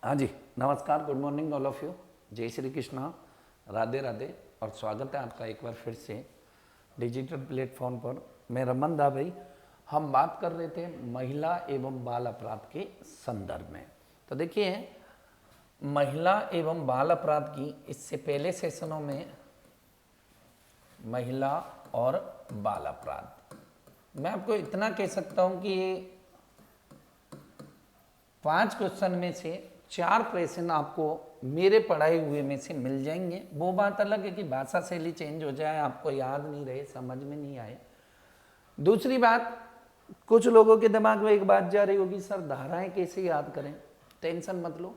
हाँ जी, नमस्कार, good morning all of you. जय श्री कृष्णा, राधे राधे और स्वागत है आपका एक बार फिर से डिजिटल प्लेटफॉर्म पर। मैं रमन दा भाई। हम बात कर रहे थे महिला एवं बाल अपराध के संदर्भ में। तो देखिए, महिला एवं बाल अपराध की इससे पहले सेशनों में महिला और बाल अपराध, मैं आपको इतना कह सकता हूँ कि ये 5 क्वेश्चन में से 4 प्रश्न आपको मेरे पढ़ाए हुए में से मिल जाएंगे। वो बात अलग है कि भाषा शैली चेंज हो जाए, आपको याद नहीं रहे, समझ में नहीं आए। दूसरी बात, कुछ लोगों के दिमाग में एक बात जा रही होगी, सर धाराएं कैसे याद करें। टेंशन मत लो,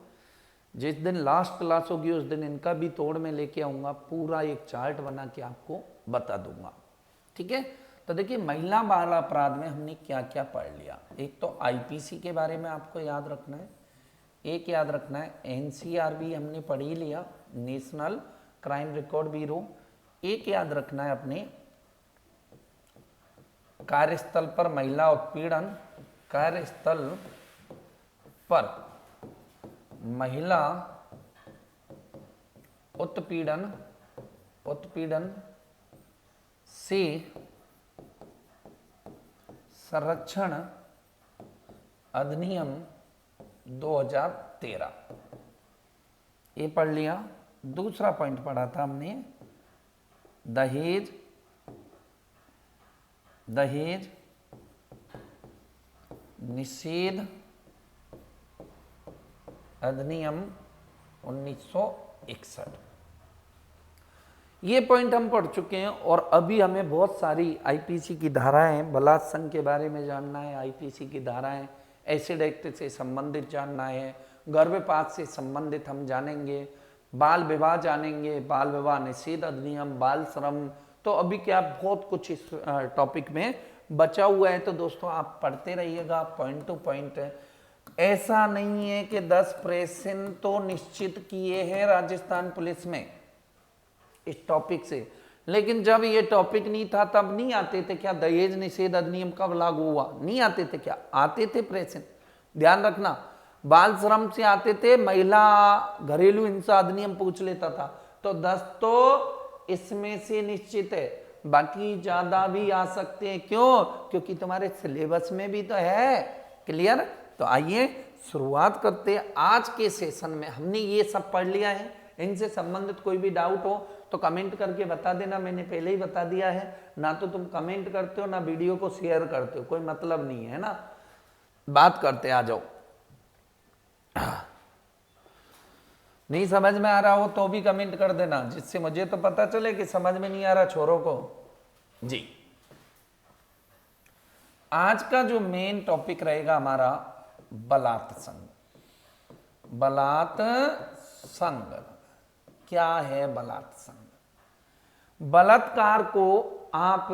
जिस दिन लास्ट क्लास होगी उस दिन इनका भी तोड़ में लेके आऊँगा, पूरा एक चार्ट बना के आपको बता दूंगा। ठीक है, तो देखिए महिला बाल अपराध में हमने क्या क्या पढ़ लिया। एक तो आईपीसी के बारे में आपको याद रखना है, एक याद रखना है एनसीआरबी हमने पढ़ ही लिया, नेशनल क्राइम रिकॉर्ड ब्यूरो। एक याद रखना है अपने कार्यस्थल पर महिला उत्पीड़न, कार्यस्थल पर महिला उत्पीड़न से संरक्षण अधिनियम 2013, ये पढ़ लिया। दूसरा पॉइंट पढ़ा था हमने दहेज निषेध अधिनियम 1961, ये पॉइंट हम पढ़ चुके हैं। और अभी हमें बहुत सारी आईपीसी की धाराएं, बलात्संग के बारे में जानना है, आईपीसी की धाराएं एसिड एक्ट से संबंधित जानना है, गर्भपात से संबंधित हम जानेंगे, बाल विवाह जानेंगे, बाल विवाह निषेध अधिनियम, बाल श्रम। तो अभी क्या बहुत कुछ इस टॉपिक में बचा हुआ है। तो दोस्तों आप पढ़ते रहिएगा पॉइंट टू पॉइंट। ऐसा नहीं है कि 10 प्रश्न तो निश्चित किए हैं राजस्थान पुलिस में इस टॉपिक से, लेकिन जब ये टॉपिक नहीं था तब नहीं आते थे क्या? दहेज निषेध अधिनियम कब लागू हुआ? नहीं आते थे क्या? आते थे प्रश्न, ध्यान रखना। बाल श्रम से आते थे, महिला घरेलू हिंसा अधिनियम पूछ लेता था। तो 10 तो इसमें से निश्चित है, बाकी ज्यादा भी आ सकते हैं। क्यों? क्योंकि तुम्हारे सिलेबस में भी तो है। क्लियर? तो आइए शुरुआत करते हैं। आज के सेशन में हमने ये सब पढ़ लिया है। इनसे संबंधित कोई भी डाउट हो तो कमेंट करके बता देना, मैंने पहले ही बता दिया है। ना तो तुम कमेंट करते हो ना वीडियो को शेयर करते हो, कोई मतलब नहीं है ना। बात करते, आ जाओ। नहीं समझ में आ रहा हो तो भी कमेंट कर देना, जिससे मुझे तो पता चले कि समझ में नहीं आ रहा छोरों को। जी, आज का जो मेन टॉपिक रहेगा हमारा बलात्संग। बलात्संग क्या है? बलात्संग, बलात्कार को आप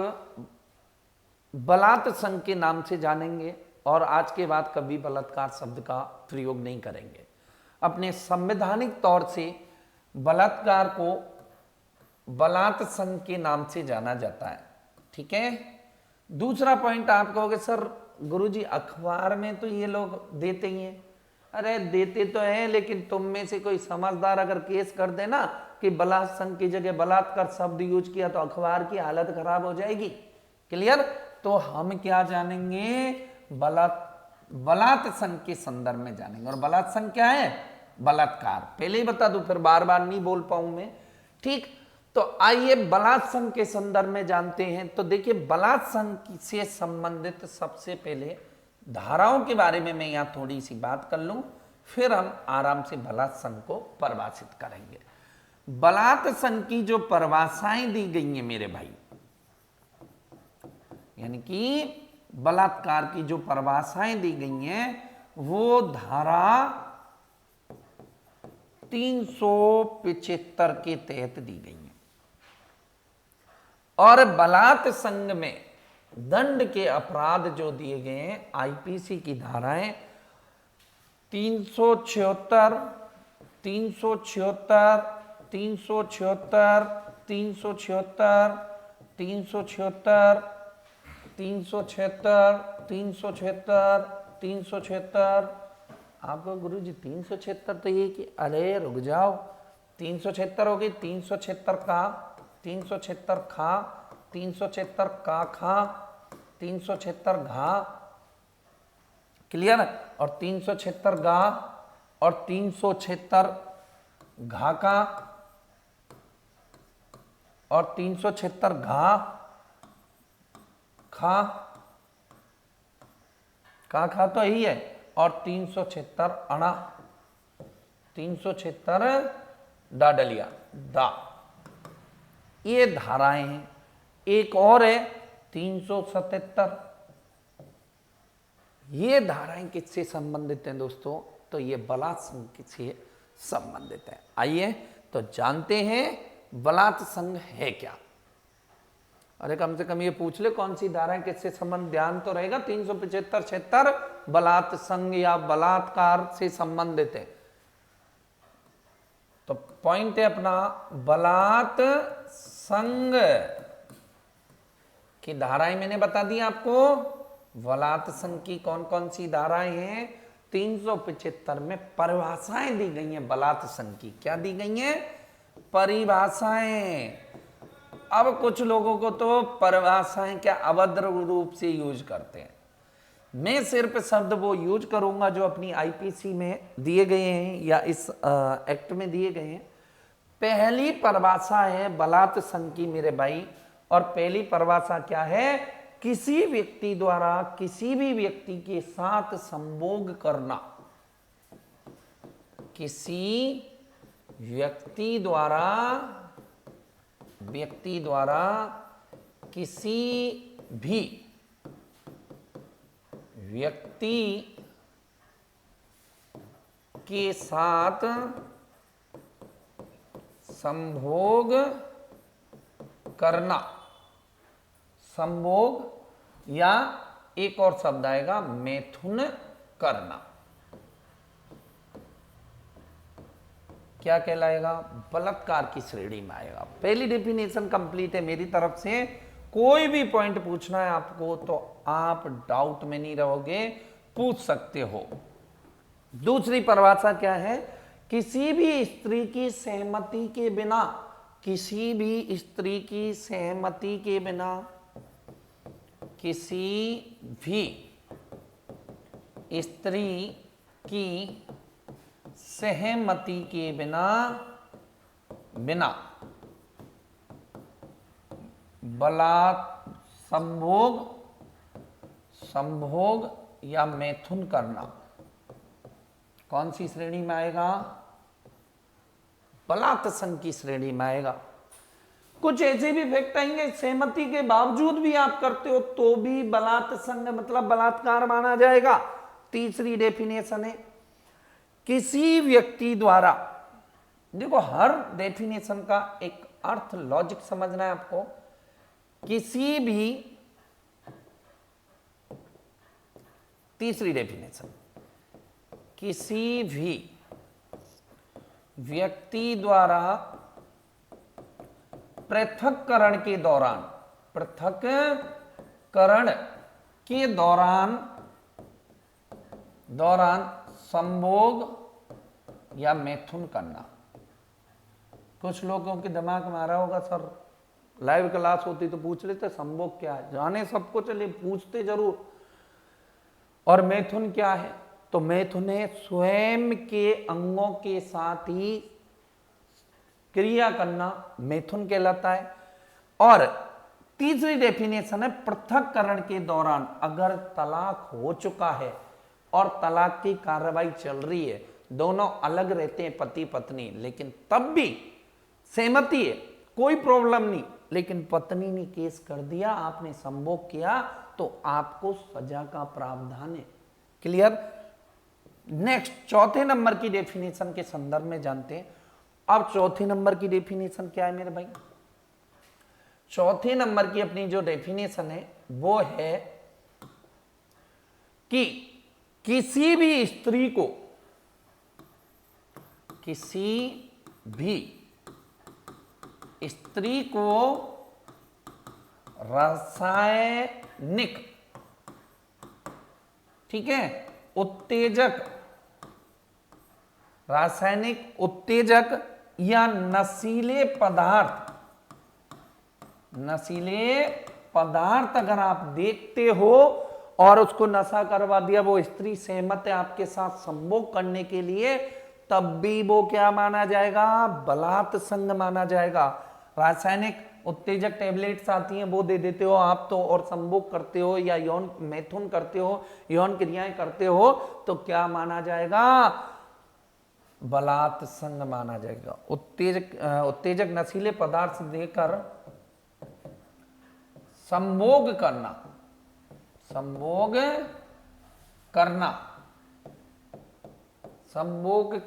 बलात्संग के नाम से जानेंगे और आज के बाद कभी बलात्कार शब्द का प्रयोग नहीं करेंगे। अपने संवैधानिक तौर से बलात्कार को बलात्संग के नाम से जाना जाता है। ठीक है। दूसरा पॉइंट, आप कहोगे सर गुरुजी अखबार में तो ये लोग देते ही हैं। अरे देते तो हैं, लेकिन तुम में से कोई समझदार अगर केस कर देना कि बलात्संग की जगह बलात्कार शब्द यूज किया तो अखबार की हालत खराब हो जाएगी। क्लियर? तो हम क्या जानेंगे? बलात्संग के संदर्भ में जानेंगे। और बलात्संग क्या है? बलात्कार। पहले ही बता दूं, फिर बार बार नहीं बोल पाऊं मैं। ठीक, तो आइए बलात्संग के संदर्भ में जानते हैं। तो देखिए, बलात्संग से संबंधित सबसे पहले धाराओं के बारे में मैं यहां थोड़ी सी बात कर लूं, फिर हम आराम से बलात्संग को परिभाषित करेंगे। बलात्संग की जो परिभाषाएं दी गई हैं मेरे भाई, यानी कि बलात्कार की जो परिभाषाएं दी गई हैं वो धारा 375 के तहत दी गई हैं। और बलात्संग में दंड के अपराध जो दिए गए हैं, आईपीसी की धाराएं 376, 376, 376, 376, 376, 376, 376, 376, आपको गुरुजी 376 तो ये कि अरे रुक जाओ, 376 हो गई, 376 का, 376 खा, 376 का खा, 376 घा, क्लियर। और 376 गा और 376 घा का और 376 घा खा, खा तो यही है, और 376 अणा, 376 डाडलिया दा, ये धाराएं हैं। एक और है 377, ये धाराएं किससे संबंधित हैं दोस्तों? तो ये बलात् संघ से संबंधित है। आइए तो जानते हैं बलात् संघ है क्या। अरे कम से कम ये पूछ ले कौन सी धाराएं किससे संबंध, ध्यान तो रहेगा। 375 76 बलात् संघ या बलात्कार से संबंधित है। तो पॉइंट है अपना, बलात् संघ की धाराएं मैंने बता दी आपको। बलात् संघ की कौन कौन सी धाराएं हैं? 375 में परिभाषाएं दी गई हैं बलात् संघ की। क्या दी गई हैं? परिभाषाएं। अब कुछ लोगों को तो परिभाषाएं क्या अभद्र रूप से यूज करते हैं। मैं सिर्फ शब्द वो यूज करूंगा जो अपनी आईपीसी में दिए गए हैं या इस एक्ट में दिए गए हैं। पहली परिभाषा है बलात् संघ की मेरे भाई, और पहली परिभाषा क्या है? किसी व्यक्ति द्वारा किसी भी व्यक्ति के साथ संभोग करना। किसी व्यक्ति द्वारा किसी भी व्यक्ति के साथ संभोग करना। संभोग या एक और शब्द आएगा मैथुन करना। क्या कहलाएगा? बलात्कार की श्रेणी में आएगा। पहली डेफिनेशन कंप्लीट है मेरी तरफ से। कोई भी पॉइंट पूछना है आपको तो आप डाउट में नहीं रहोगे, पूछ सकते हो। दूसरी परिभाषा क्या है? किसी भी स्त्री की सहमति के बिना, किसी भी स्त्री की सहमति के बिना, किसी भी स्त्री की सहमति के बिना बलात् संभोग या मैथुन करना कौन सी श्रेणी में आएगा? बलात् संघ की श्रेणी में आएगा। कुछ ऐसे भी फैक्ट आएंगे सहमति के बावजूद भी आप करते हो तो भी बलात् संघ मतलब बलात्कार माना जाएगा। तीसरी डेफिनेशन है किसी व्यक्ति द्वारा। देखो हर डेफिनेशन का एक अर्थ लॉजिक समझना है आपको। किसी भी, तीसरी डेफिनेशन, किसी भी व्यक्ति द्वारा पृथक्करण के दौरान संभोग या मैथुन करना। कुछ लोगों के दिमाग में आ रहा होगा सर लाइव क्लास होती तो पूछ लेते संभोग क्या है, जाने सबको, चले पूछते जरूर। और मैथुन क्या है? तो मैथुन है स्वयं के अंगों के साथ ही क्रिया करना, मैथुन कहलाता है। और तीसरी डेफिनेशन है पृथक्करण के दौरान, अगर तलाक हो चुका है और तलाक की कार्रवाई चल रही है, दोनों अलग रहते हैं पति पत्नी, लेकिन तब भी सहमति है, कोई प्रॉब्लम नहीं, लेकिन पत्नी ने केस कर दिया, आपने संभोग किया तो आपको सजा का प्रावधान है। क्लियर? नेक्स्ट चौथे नंबर की डेफिनेशन के संदर्भ में जानते हैं। अब चौथे नंबर की डेफिनेशन क्या है मेरे भाई? चौथे नंबर की अपनी जो डेफिनेशन है वो है कि किसी भी स्त्री को, किसी भी स्त्री को रासायनिक, ठीक है, उत्तेजक रासायनिक उत्तेजक या नशीले पदार्थ अगर आप देखते हो और उसको नशा करवा दिया, वो स्त्री सहमत है आपके साथ संभोग करने के लिए, तब भी वो क्या माना जाएगा? बलात् संग माना जाएगा। रासायनिक उत्तेजक टेबलेट्स आती हैं, वो दे देते हो आप तो, और संभोग करते हो या यौन मैथुन करते हो, यौन क्रियाएं करते हो, तो क्या माना जाएगा? बलात् संग माना जाएगा। उत्तेजक नशीले पदार्थ देकर संभोग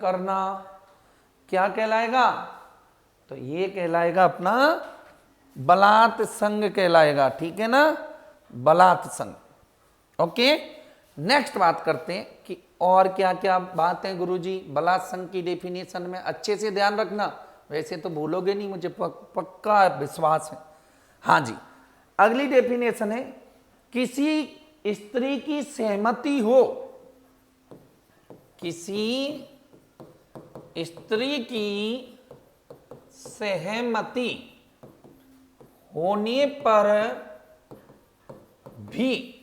करना क्या कहलाएगा? तो ये कहलाएगा अपना बलात् संग कहलाएगा। ठीक है ना, बलात् संग। ओके, नेक्स्ट बात करते हैं कि और क्या क्या बात है गुरुजी बलात् संग की डेफिनेशन में। अच्छे से ध्यान रखना, वैसे तो भूलोगे नहीं, मुझे पक्का विश्वास है। हाँ जी, अगली डेफिनेशन है किसी स्त्री की सहमति हो, किसी स्त्री की सहमति होने पर भी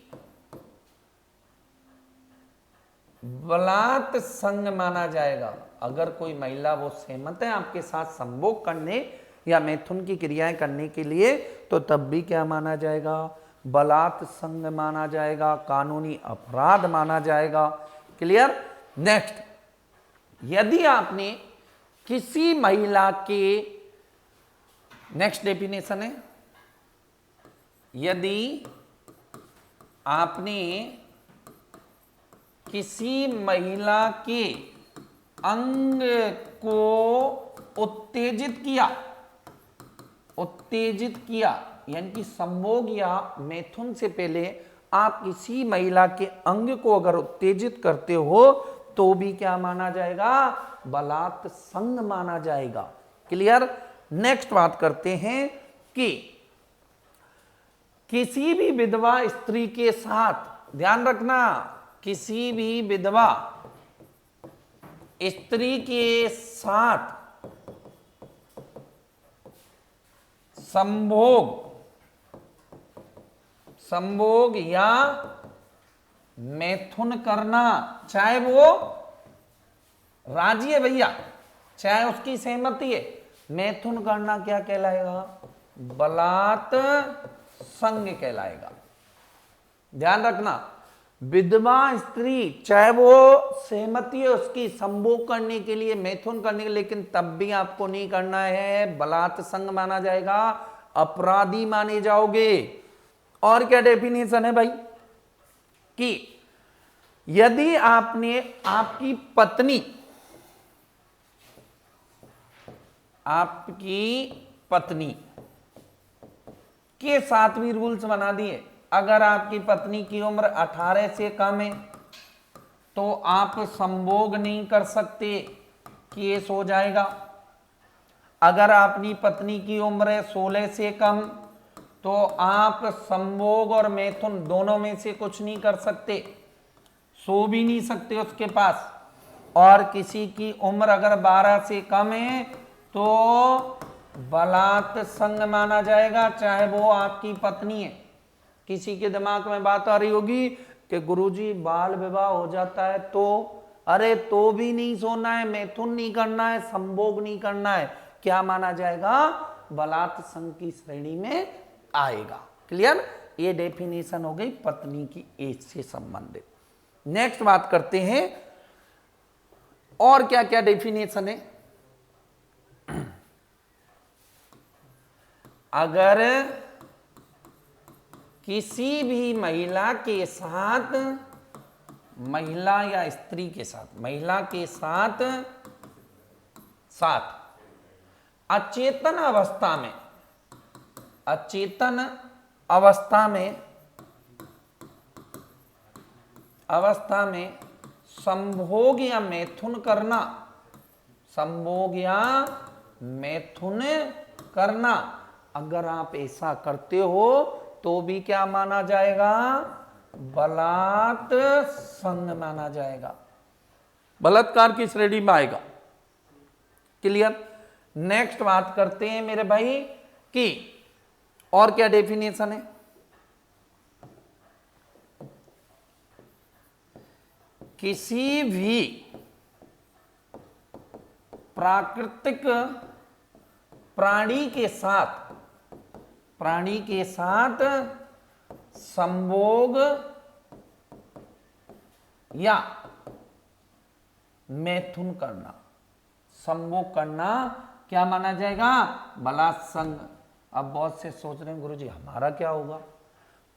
बलात् संग माना जाएगा। अगर कोई महिला वो सहमत है आपके साथ संभोग करने या मैथुन की क्रियाएं करने के लिए, तो तब भी क्या माना जाएगा? बलात् संग माना जाएगा, कानूनी अपराध माना जाएगा। क्लियर? नेक्स्ट, यदि आपने किसी महिला के, नेक्स्ट डेफिनेशन है, यदि आपने किसी महिला के अंग को उत्तेजित किया यानी कि संभोग या मैथुन से पहले आप किसी महिला के अंग को अगर उत्तेजित करते हो, तो भी क्या माना जाएगा? बलात् संग माना जाएगा। क्लियर? नेक्स्ट बात करते हैं कि किसी भी विधवा स्त्री के साथ, ध्यान रखना, किसी भी विधवा स्त्री के साथ संभोग या मैथुन करना, चाहे वो राजी है भैया, चाहे उसकी सहमति है, मैथुन करना क्या कहलाएगा? बलात् संग कहलाएगा। ध्यान रखना, विधवा स्त्री चाहे वो सहमति है उसकी संभोग करने के लिए, मैथुन करने के लिए, लेकिन तब भी आपको नहीं करना है, बलात् संग माना जाएगा, अपराधी माने जाओगे। और क्या डेफिनेशन है भाई कि यदि आपने आपकी पत्नी के साथ भी रूल्स बना दिए, अगर आपकी पत्नी की उम्र 18 से कम है तो आप संभोग नहीं कर सकते, केस हो जाएगा। अगर अपनी पत्नी की उम्र 16 से कम, तो आप संभोग और मैथुन दोनों में से कुछ नहीं कर सकते, सो भी नहीं सकते उसके पास। और किसी की उम्र अगर 12 से कम है तो बलात् संग माना जाएगा, चाहे वो आपकी पत्नी है। किसी के दिमाग में बात आ रही होगी कि गुरुजी बाल विवाह हो जाता है तो, अरे तो भी नहीं सोना है, मैथुन नहीं करना है, संभोग नहीं करना है, क्या माना जाएगा? बलात् संग की श्रेणी में आएगा। क्लियर? ये डेफिनेशन हो गई पत्नी की एज से संबंधित। नेक्स्ट बात करते हैं और क्या क्या डेफिनेशन है। अगर किसी भी महिला के साथ, महिला या स्त्री के साथ, महिला के साथ अचेतन अवस्था में संभोग या मैथुन करना, अगर आप ऐसा करते हो तो भी क्या माना जाएगा? बलात् संग माना जाएगा, बलात्कार की श्रेणी में आएगा। क्लियर। नेक्स्ट बात करते हैं मेरे भाई कि और क्या डेफिनेशन है। किसी भी प्राकृतिक प्राणी के साथ संभोग या मैथुन करना, संभोग करना क्या माना जाएगा? बलात्संग। अब बहुत से सोच रहे हैं गुरुजी हमारा क्या होगा?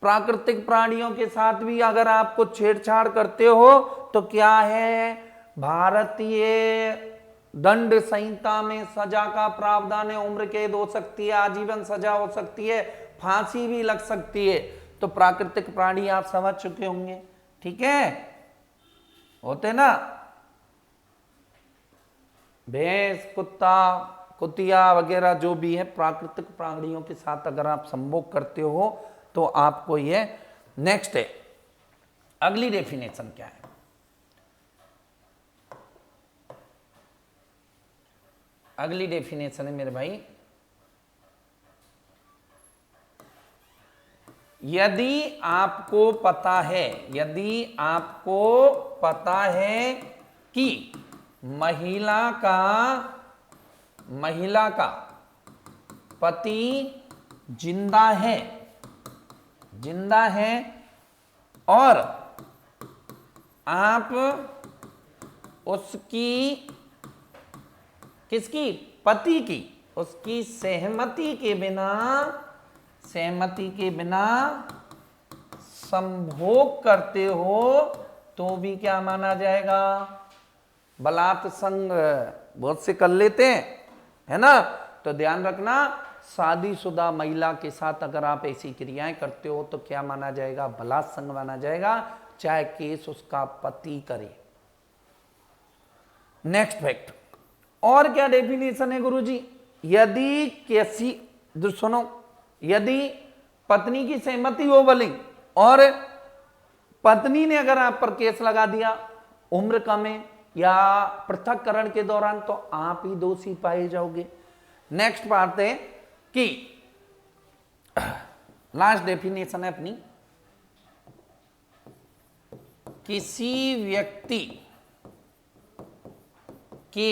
प्राकृतिक प्राणियों के साथ भी अगर आप कुछ छेड़छाड़ करते हो तो क्या है? भारतीय दंड संहिता में सजा का प्रावधान है, उम्र कैद हो सकती है, आजीवन सजा हो सकती है, फांसी भी लग सकती है। तो प्राकृतिक प्राणी आप समझ चुके होंगे, ठीक है, होते ना, भैंस, कुत्ता, कुतिया वगैरह जो भी है, प्राकृतिक प्राणियों के साथ अगर आप संभोग करते हो तो आपको ये नेक्स्ट है। अगली डेफिनेशन क्या है? अगली डेफिनेशन है मेरे भाई, यदि आपको पता है कि महिला का पति जिंदा है और आप पति की उसकी सहमति के बिना संभोग करते हो तो भी क्या माना जाएगा? बलात्संग। बहुत से कर लेते हैं, है ना। तो ध्यान रखना, शादीशुदा महिला के साथ अगर आप ऐसी क्रियाएं करते हो तो क्या माना जाएगा? बलात्संग माना जाएगा, चाहे केस उसका पति करे। नेक्स्ट फैक्ट, और क्या डेफिनेशन है गुरुजी? यदि पत्नी की सहमति हो भली और पत्नी ने अगर आप पर केस लगा दिया उम्र कम है या पृथककरण के दौरान, तो आप ही दोषी पाए जाओगे। नेक्स्ट बात है कि लास्ट डेफिनेशन है अपनी, किसी व्यक्ति के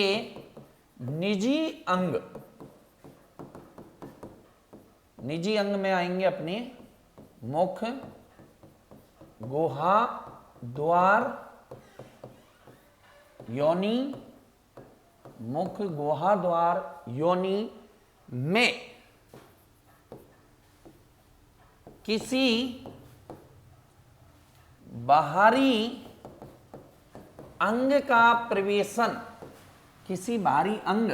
निजी अंग में आएंगे अपने मुख, गुहा, द्वार, योनि, मुख, गुहा, द्वार, योनि में किसी बाहरी अंग का प्रवेशन, किसी बाहरी अंग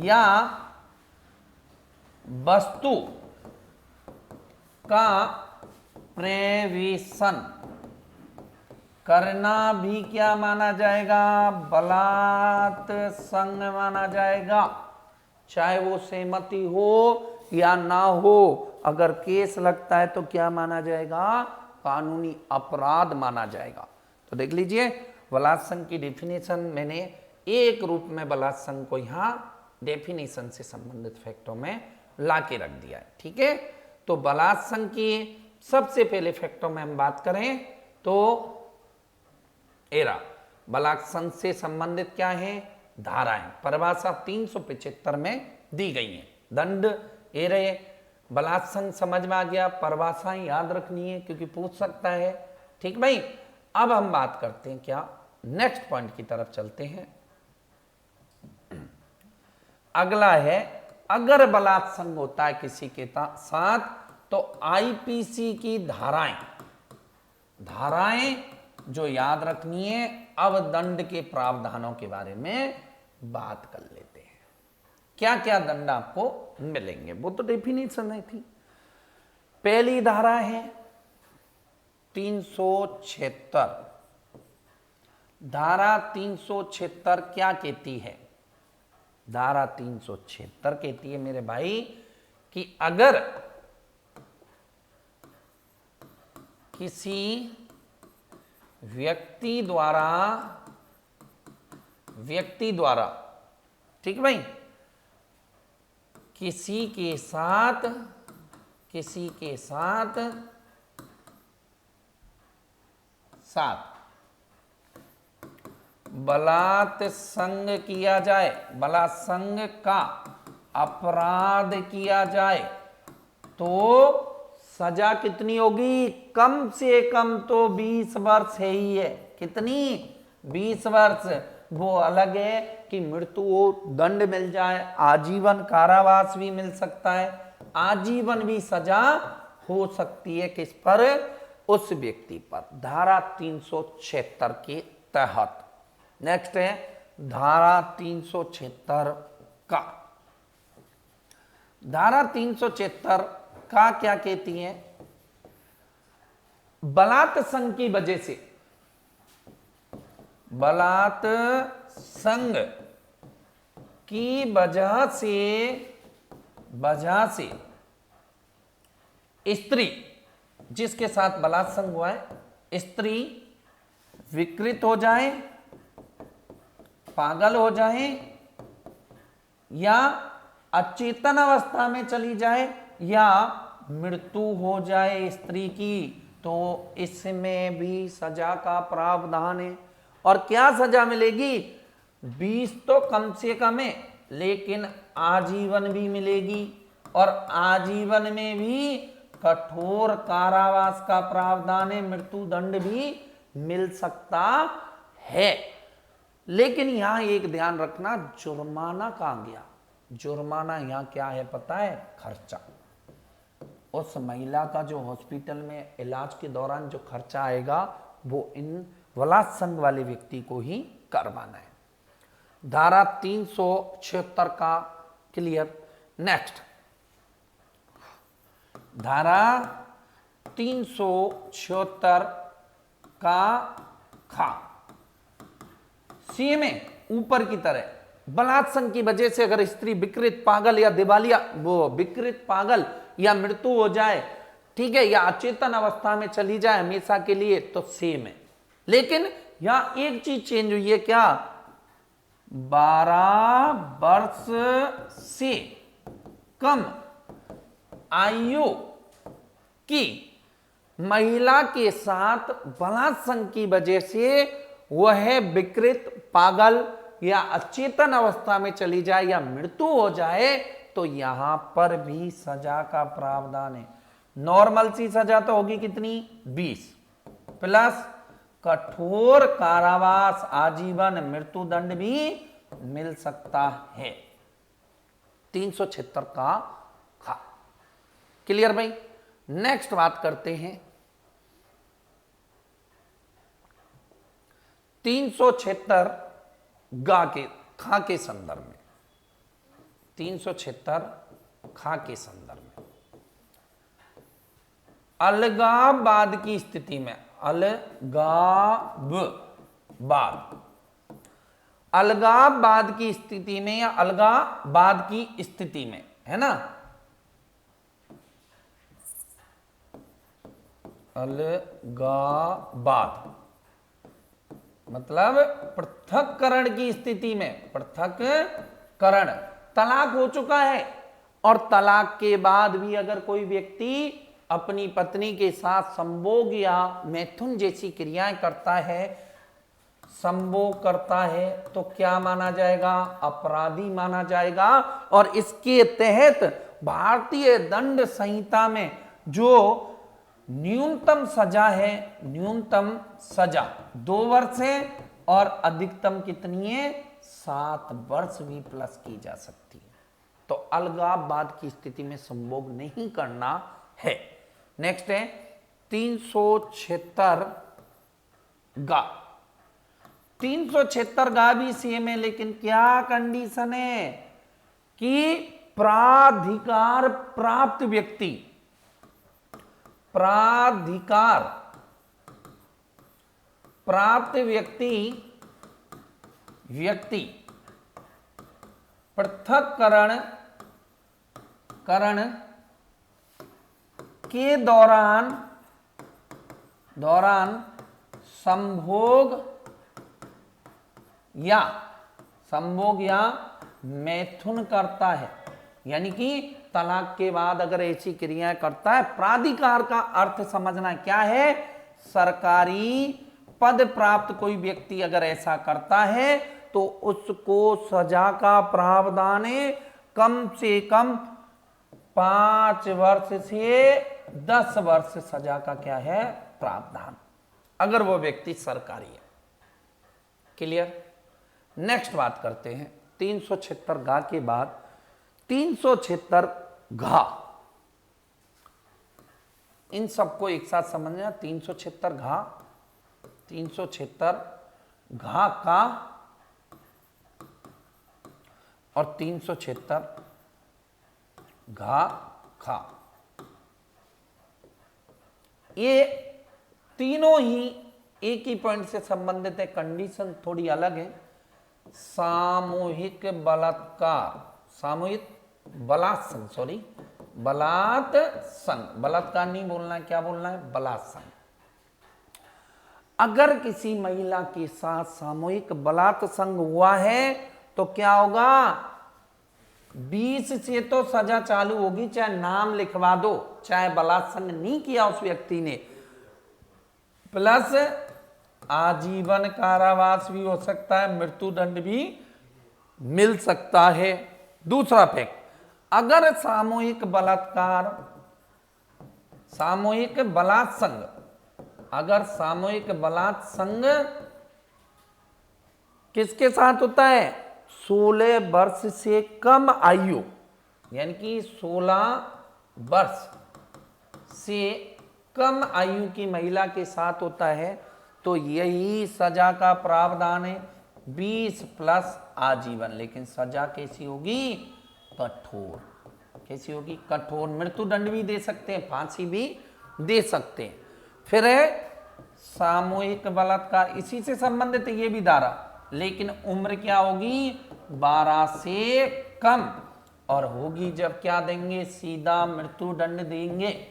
या वस्तु का प्रवेशन करना भी क्या माना जाएगा? बलात्संग माना जाएगा। चाहे वो सहमति हो या ना हो, अगर केस लगता है तो क्या माना जाएगा? कानूनी अपराध माना जाएगा। तो देख लीजिए, बलात्संग की डेफिनेशन मैंने एक रूप में बलात्संग को यहां डेफिनेशन से संबंधित फैक्टों में लाके रख दिया है, ठीक है। तो बलात्संग की सबसे पहले फैक्टों में हम बात करें तो बलात्संग से संबंधित क्या है? धाराएं। परिभाषा 375 में दी गई है। दंड एरे, बलात्संग समझ में आ गया, परिभाषाएं याद रखनी है क्योंकि पूछ सकता है, ठीक भाई। अब हम बात करते हैं क्या, नेक्स्ट पॉइंट की तरफ चलते हैं। अगला है, अगर बलात्संग होता है किसी के साथ तो आईपीसी की धाराएं जो याद रखनी है। अब दंड के प्रावधानों के बारे में बात कर लेते हैं, क्या क्या दंड आपको मिलेंगे, वो तो डेफिनेशन है थी। पहली धारा है 376। धारा 376 क्या कहती है? धारा 376 कहती है मेरे भाई कि अगर किसी व्यक्ति द्वारा ठीक भाई, किसी के साथ बलात् संग किया जाए, बलात्संग का अपराध किया जाए तो सजा कितनी होगी? कम से कम तो 20 वर्ष है ही है। कितनी? 20 वर्ष। वो अलग है कि मृत्यु दंड मिल जाए, आजीवन कारावास भी मिल सकता है, आजीवन भी सजा हो सकती है। किस पर? उस व्यक्ति पर, धारा 376 के तहत। नेक्स्ट है धारा 376 का। धारा 376 का क्या कहती है? बलात्संग की वजह से, बलात्संग की वजह से स्त्री, जिसके साथ बलात्संग हुआ है, स्त्री विकृत हो जाए, पागल हो जाए या अचेतन अवस्था में चली जाए या मृत्यु हो जाए स्त्री की, तो इसमें भी सजा का प्रावधान है। और क्या सजा मिलेगी? 20 तो कम से कम है, लेकिन आजीवन भी मिलेगी, और आजीवन में भी कठोर कारावास का प्रावधान है, मृत्यु दंड भी मिल सकता है। लेकिन यहां एक ध्यान रखना, जुर्माना कहां गया? जुर्माना यहां क्या है पता है? खर्चा। उस महिला का जो हॉस्पिटल में इलाज के दौरान जो खर्चा आएगा वो इन बलात्संग वाले व्यक्ति को ही करवाना है। धारा 376 का क्लियर। नेक्स्ट धारा 376 का खा, सी में ऊपर की तरह बलात्संग की वजह से अगर स्त्री विकृत, पागल या दिवालिया, वो विकृत, पागल या मृत्यु हो जाए, ठीक है, या अचेतन अवस्था में चली जाए हमेशा के लिए, तो सेम है। लेकिन यहां एक चीज चेंज हुई है, क्या? 12 वर्ष से कम आयु की महिला के साथ बलात्संग की वजह से वह विकृत, पागल या अचेतन अवस्था में चली जाए या मृत्यु हो जाए, तो यहां पर भी सजा का प्रावधान है। नॉर्मल सी सजा तो होगी कितनी? 20 प्लस कठोर कारावास, आजीवन, मृत्यु दंड भी मिल सकता है। 376 का खा। क्लियर भाई? नेक्स्ट बात करते हैं 376 गा के खा के संदर्भ में। 376 खा के संदर्भ में अलगाववाद की स्थिति में, अलगाववाद की स्थिति में या अलगाववाद की स्थिति में, है ना, अलगाववाद मतलब पृथक्करण की स्थिति में, पृथक्करण, तलाक हो चुका है और तलाक के बाद भी अगर कोई व्यक्ति अपनी पत्नी के साथ संभोग या मैथुन जैसी क्रियाएं करता है, संभोग करता है, तो क्या माना जाएगा? अपराधी माना जाएगा। और इसके तहत भारतीय दंड संहिता में जो न्यूनतम सजा है, न्यूनतम सजा 2 वर्ष है और अधिकतम कितनी है? 7 वर्ष भी प्लस की जा सकती है। तो अलगाववाद की स्थिति में संभोग नहीं करना है। नेक्स्ट है 376 गा। 376 गा भी सेम है, लेकिन क्या कंडीशन है कि प्राधिकार प्राप्त व्यक्ति, प्राधिकार प्राप्त व्यक्ति पृथक्करण के दौरान संभोग या मैथुन करता है, यानी कि तलाक के बाद अगर ऐसी क्रियाएं करता है, प्राधिकार का अर्थ समझना क्या है, सरकारी पद प्राप्त कोई व्यक्ति अगर ऐसा करता है तो उसको सजा का प्रावधान है कम से कम 5 वर्ष से 10 वर्ष सजा का क्या है, प्रावधान, अगर वो व्यक्ति सरकारी है। क्लियर। नेक्स्ट बात करते हैं 376 घा के बाद 376 घा, इन सबको एक साथ समझना। 376 घा, 376 घा का और 376 घा खा, ये तीनों ही एक ही पॉइंट से संबंधित है, कंडीशन थोड़ी अलग है। सामूहिक बलात्कार, सामूहिक बलात्संग, सॉरी बलात्संग, बलात्कार नहीं बोलना है, क्या बोलना है, बलात्संग। अगर किसी महिला के साथ सामूहिक बलात्संग हुआ है तो क्या होगा, 20 से तो सजा चालू होगी, चाहे नाम लिखवा दो, चाहे बलात्संग नहीं किया उस व्यक्ति ने, प्लस आजीवन कारावास भी हो सकता है, मृत्यु दंड भी मिल सकता है। दूसरा फैक्ट, अगर सामूहिक बलात्कार, सामूहिक बलात्संग, अगर सामूहिक बलात्संग किसके साथ होता है, 16 वर्ष से कम आयु, यानी कि 16 वर्ष से कम आयु की महिला के साथ होता है तो यही सजा का प्रावधान है, 20 प्लस आजीवन। लेकिन सजा कैसी होगी, कठोर, कैसी होगी, कठोर, मृत्यु दंड भी दे सकते हैं, फांसी भी दे सकते हैं। फिर है सामूहिक बलात्कार, इसी से संबंधित है ये भी धारा, लेकिन उम्र क्या होगी, 12 से कम, और होगी जब क्या देंगे, सीधा मृत्यु दंड देंगे।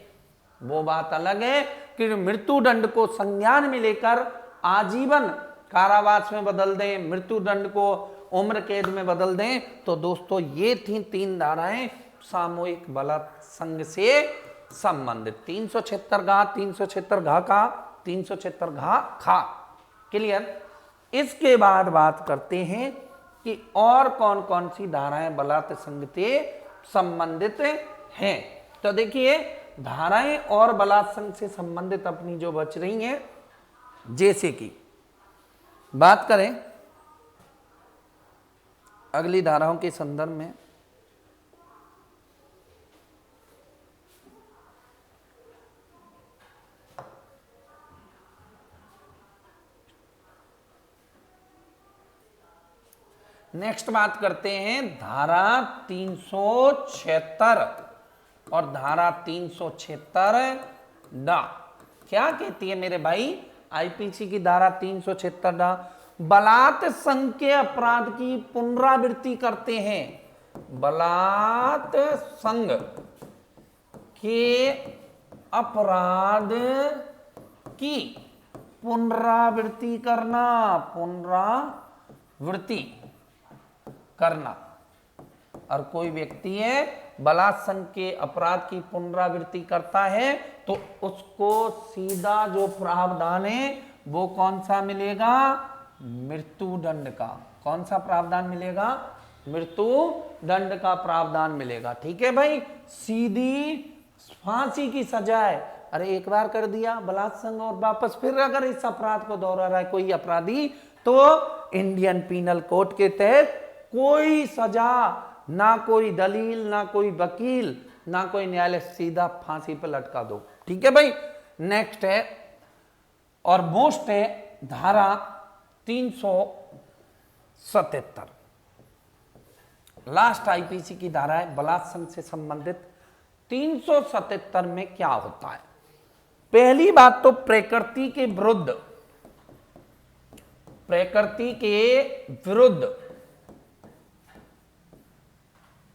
वो बात अलग है कि मृत्यु दंड को संज्ञान में लेकर आजीवन कारावास में बदल दें, मृत्यु दंड को उम्र कैद में बदल दें। तो दोस्तों ये थी 3 धाराएं सामूहिक बलात्संग से संबंधित, 376 घा, 376 घा का, 376 घा खा। क्लियर। इसके बाद बात करते हैं कि और कौन कौन सी धाराएं बलात्संग से संबंधित हैं। तो देखिए धाराएं और बलात्संग से संबंधित अपनी जो बच रही हैं, जैसे कि बात करें अगली धाराओं के संदर्भ में, नेक्स्ट बात करते हैं धारा 376 और धारा 376 डा क्या कहती है मेरे भाई, आईपीसी की धारा 376 डा बलात्संग के अपराध की पुनरावृत्ति करते हैं, बलात्संग के अपराध की पुनरावृत्ति करना, पुनरावृत्ति करना। और कोई व्यक्ति है बलात्संग के अपराध की पुनरावृत्ति करता है तो उसको सीधा जो प्रावधान है वो कौन सा मिलेगा, मृत्यु दंड का। कौन सा प्रावधान मिलेगा, मृत्यु दंड का प्रावधान मिलेगा। ठीक है भाई, सीधी फांसी की सजा है। अरे एक बार कर दिया बलात्संग और वापस फिर अगर इस अपराध को दोहरा रहा है कोई अपराधी तो इंडियन पीनल कोड के तहत कोई सजा, ना कोई दलील, ना कोई वकील, ना कोई न्यायालय, सीधा फांसी पर लटका दो। ठीक है भाई। नेक्स्ट है और मोस्ट है धारा 377, लास्ट आईपीसी की धारा है बलात्संग से संबंधित। 377 में क्या होता है, पहली बात तो प्रकृति के विरुद्ध, प्रकृति के विरुद्ध,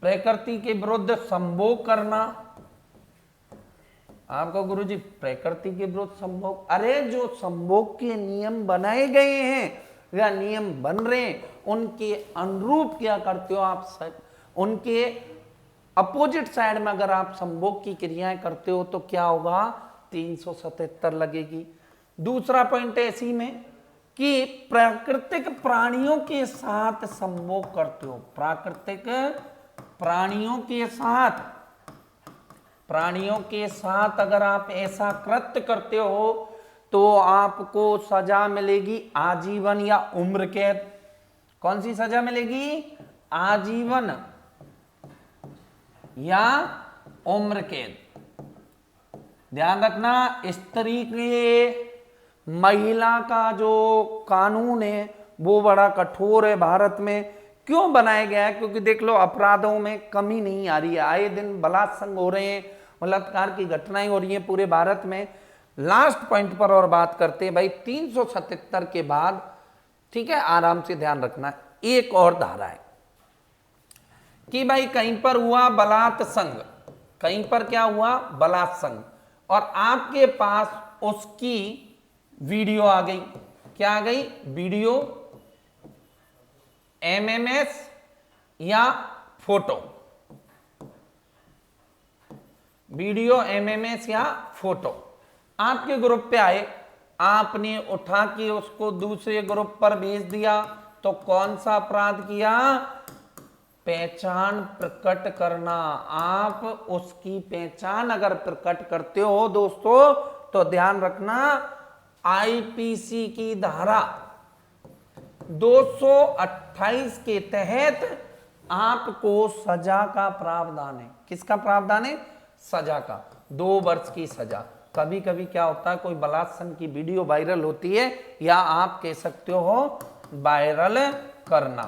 प्रकृति के विरुद्ध संभोग करना। आपको गुरुजी प्रकृति के विरुद्ध संभोग, अरे जो संभोग के नियम बनाए गए हैं या नियम बन रहे हैं उनके अनुरूप क्या करते हो आप, उनके अपोजिट साइड में अगर आप संभोग की क्रियाएं करते हो तो क्या होगा, 377 लगेगी। दूसरा पॉइंट है इसी में कि प्राकृतिक प्राणियों के साथ संभोग करते हो, प्राकृतिक प्राणियों के साथ अगर आप ऐसा कृत्य करते हो तो आपको सजा मिलेगी आजीवन या उम्र कैद। कौन सी सजा मिलेगी, आजीवन या उम्र कैद। ध्यान रखना, स्त्री के, महिला का जो कानून है वो बड़ा कठोर है भारत में। क्यों बनाया गया है, क्योंकि देख लो अपराधों में कमी नहीं आ रही है, आए दिन बलात्संग हो रहे हैं, बलात्कार की घटनाएं हो रही हैं पूरे भारत में। लास्ट पॉइंट पर और बात करते हैं भाई 377 के बाद, ठीक है, आराम से ध्यान रखना। एक और धारा है कि भाई कहीं पर हुआ बलात्संग, कहीं पर क्या हुआ, बलात्संग, और आपके पास उसकी वीडियो आ गई। क्या आ गई, वीडियो, एमएमएस या फोटो, वीडियो, एमएमएस या फोटो आपके ग्रुप पे आए, आपने उठा के उसको दूसरे ग्रुप पर भेज दिया, तो कौन सा अपराध किया, पहचान प्रकट करना। आप उसकी पहचान अगर प्रकट करते हो दोस्तों तो ध्यान रखना, आईपीसी की धारा 228 के तहत आपको सजा का प्रावधान है। किसका प्रावधान है, सजा का, 2 वर्ष की सजा। कभी कभी क्या होता है, कोई बलात्संग की वीडियो वायरल होती है, या आप कह सकते हो वायरल करना,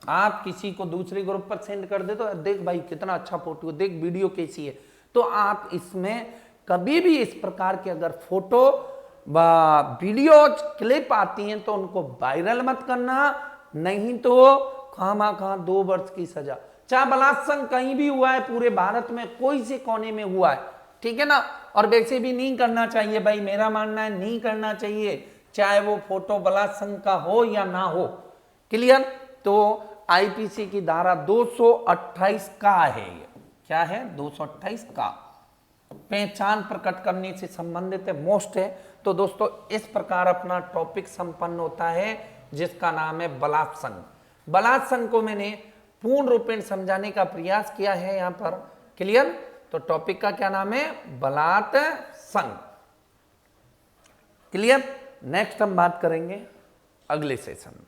आप किसी को दूसरे ग्रुप पर सेंड कर दे, तो देख भाई कितना अच्छा फोटो, देख वीडियो कैसी है, तो आप इसमें कभी भी इस प्रकार के अगर फोटो व वीडियो क्लिप आती हैं तो उनको वायरल मत करना, नहीं तो खामा 2 वर्ष की सजा। चाहे बलात्संग कहीं भी हुआ है पूरे भारत में, कोई से कोने में हुआ है, ठीक है ना, और वैसे भी नहीं करना चाहिए भाई, मेरा मानना है नहीं करना चाहिए, चाहे वो फोटो बलात्संग का हो या ना हो। क्लियर। तो आईपीसी की धारा 228 का है, ये क्या है, 228 का पहचान प्रकट करने से संबंधित है, मोस्ट है। तो दोस्तों इस प्रकार अपना टॉपिक संपन्न होता है जिसका नाम है बलात्संग। बलात्संग को मैंने पूर्ण रूपेण समझाने का प्रयास किया है यहां पर। क्लियर। तो टॉपिक का क्या नाम है, बलात्संग। क्लियर। नेक्स्ट हम बात करेंगे अगले सेशन में।